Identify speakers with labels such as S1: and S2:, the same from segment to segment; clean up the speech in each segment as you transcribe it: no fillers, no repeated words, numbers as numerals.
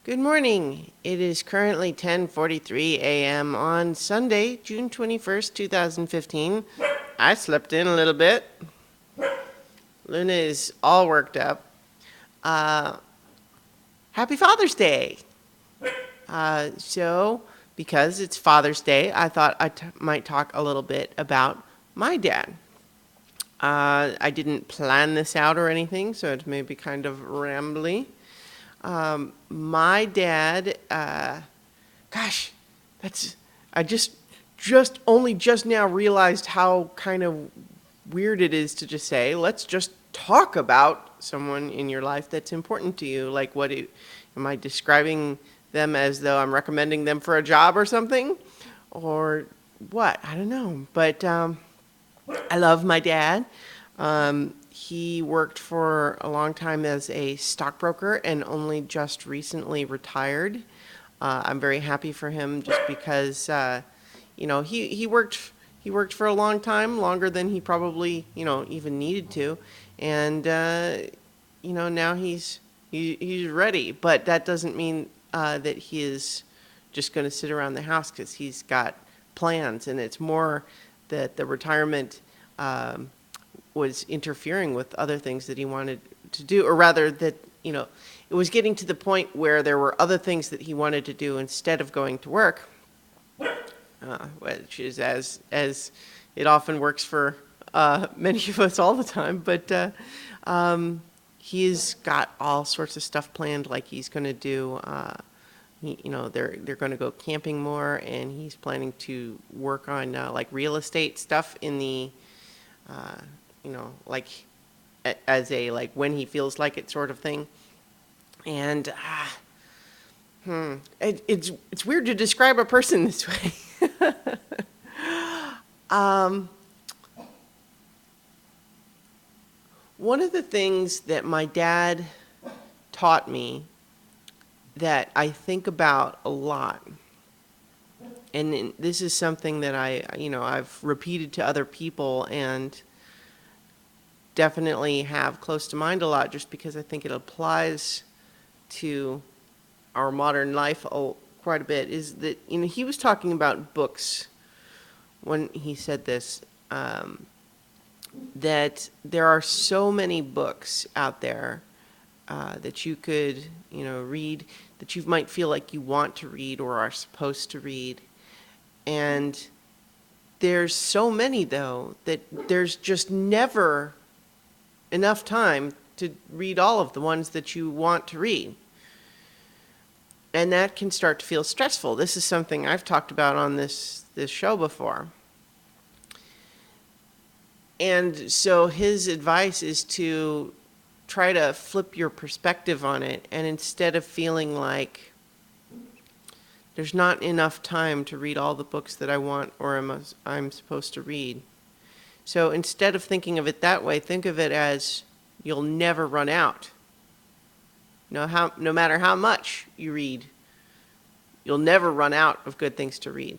S1: Good morning. It is currently 10:43 a.m. on Sunday, June 21st, 2015. I slept in a little bit. Luna is all worked up. Uh, Happy Father's Day. Because it's Father's Day, I thought I might talk a little bit about my dad. I didn't plan this out or anything, so it may be kind of rambly. My dad, gosh, that's I just only just now realized how kind of weird it is to just say, let's just talk about someone in your life that's important to you. Like, am I describing them as though I'm recommending them for a job or something, or what? I don't know, but I love my dad. He worked for a long time as a stockbroker and only just recently retired. I'm very happy for him just because, he worked for a long time, longer than he probably, even needed to. And, now he's ready. But that doesn't mean that he is just going to sit around the house, because he's got plans. And it's more that the retirement was interfering with other things that he wanted to do, or rather that, it was getting to the point where there were other things that he wanted to do instead of going to work, which is as it often works for many of us all the time. But he's got all sorts of stuff planned, like he's going to do. They're going to go camping more, and he's planning to work on like real estate stuff in the like as a like when he feels like it sort of thing. And it's weird to describe a person this way. One of the things that my dad taught me that I think about a lot, and this is something that I've repeated to other people and definitely have close to mind a lot, just because I think it applies to our modern life quite a bit, is that he was talking about books when he said this, that there are so many books out there that you could read, that you might feel like you want to read or are supposed to read. And there's so many, though, that there's just never enough time to read all of the ones that you want to read. And that can start to feel stressful. This is something I've talked about on this show before. And so his advice is to try to flip your perspective on it, and instead of feeling like there's not enough time to read all the books that I want or I'm supposed to read. So instead of thinking of it that way, think of it as you'll never run out. No matter how much you read, you'll never run out of good things to read.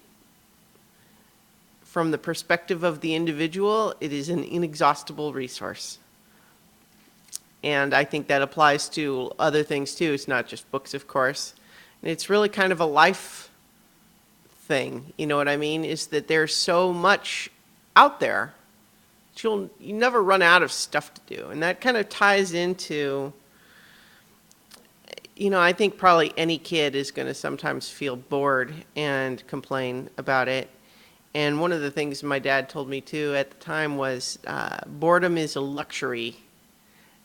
S1: From the perspective of the individual, it is an inexhaustible resource. And I think that applies to other things too. It's not just books, of course. It's really kind of a life thing, you know what I mean? Is that there's so much out there. You never run out of stuff to do. And that kind of ties into, I think probably any kid is going to sometimes feel bored and complain about it. And one of the things my dad told me too at the time was boredom is a luxury.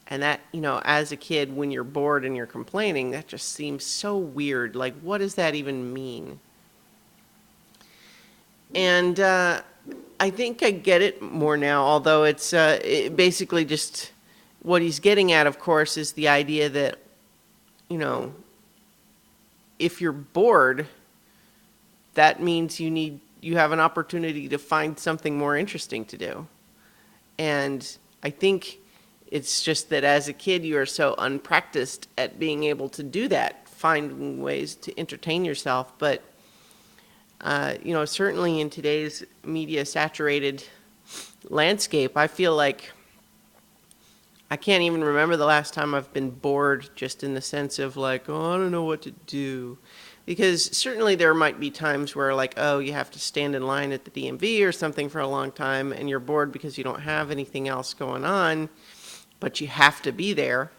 S1: And that, as a kid, when you're bored and you're complaining, that just seems so weird. Like, what does that even mean? And I think I get it more now, although it's basically just what he's getting at, of course, is the idea that, if you're bored, that means you have an opportunity to find something more interesting to do. And I think it's just that as a kid, you are so unpracticed at being able to do that, finding ways to entertain yourself. But, certainly in today's media-saturated landscape, I feel like I can't even remember the last time I've been bored, just in the sense of like, oh, I don't know what to do. Because certainly there might be times where like, oh, you have to stand in line at the DMV or something for a long time and you're bored because you don't have anything else going on, but you have to be there.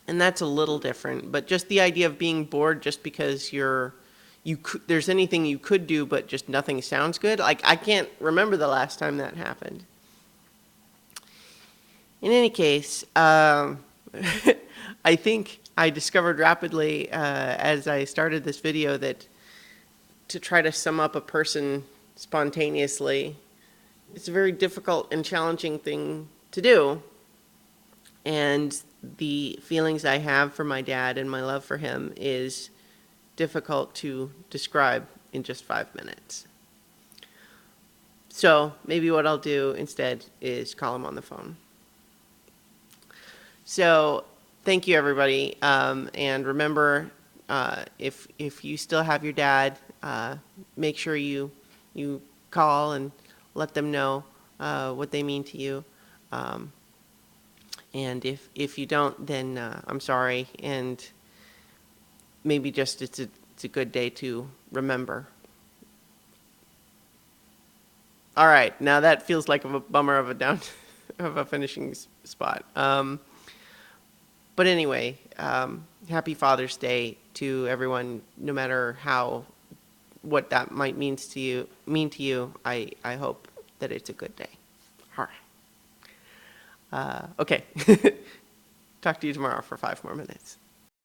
S1: And that's a little different. But just the idea of being bored just because there's anything you could do, but just nothing sounds good. Like, I can't remember the last time that happened. In any case, I think I discovered rapidly as I started this video that to try to sum up a person spontaneously, it's a very difficult and challenging thing to do. And the feelings I have for my dad and my love for him is difficult to describe in just 5 minutes. So maybe what I'll do instead is call him on the phone. So thank you, everybody. And remember, if you still have your dad, make sure you call and let them know what they mean to you. And if you don't, then I'm sorry. And maybe just it's a good day to remember. All right, now that feels like a bummer of a finishing spot. But anyway, happy Father's Day to everyone, no matter what that might mean to you. I hope that it's a good day. All right. Okay. Talk to you tomorrow for 5 more minutes.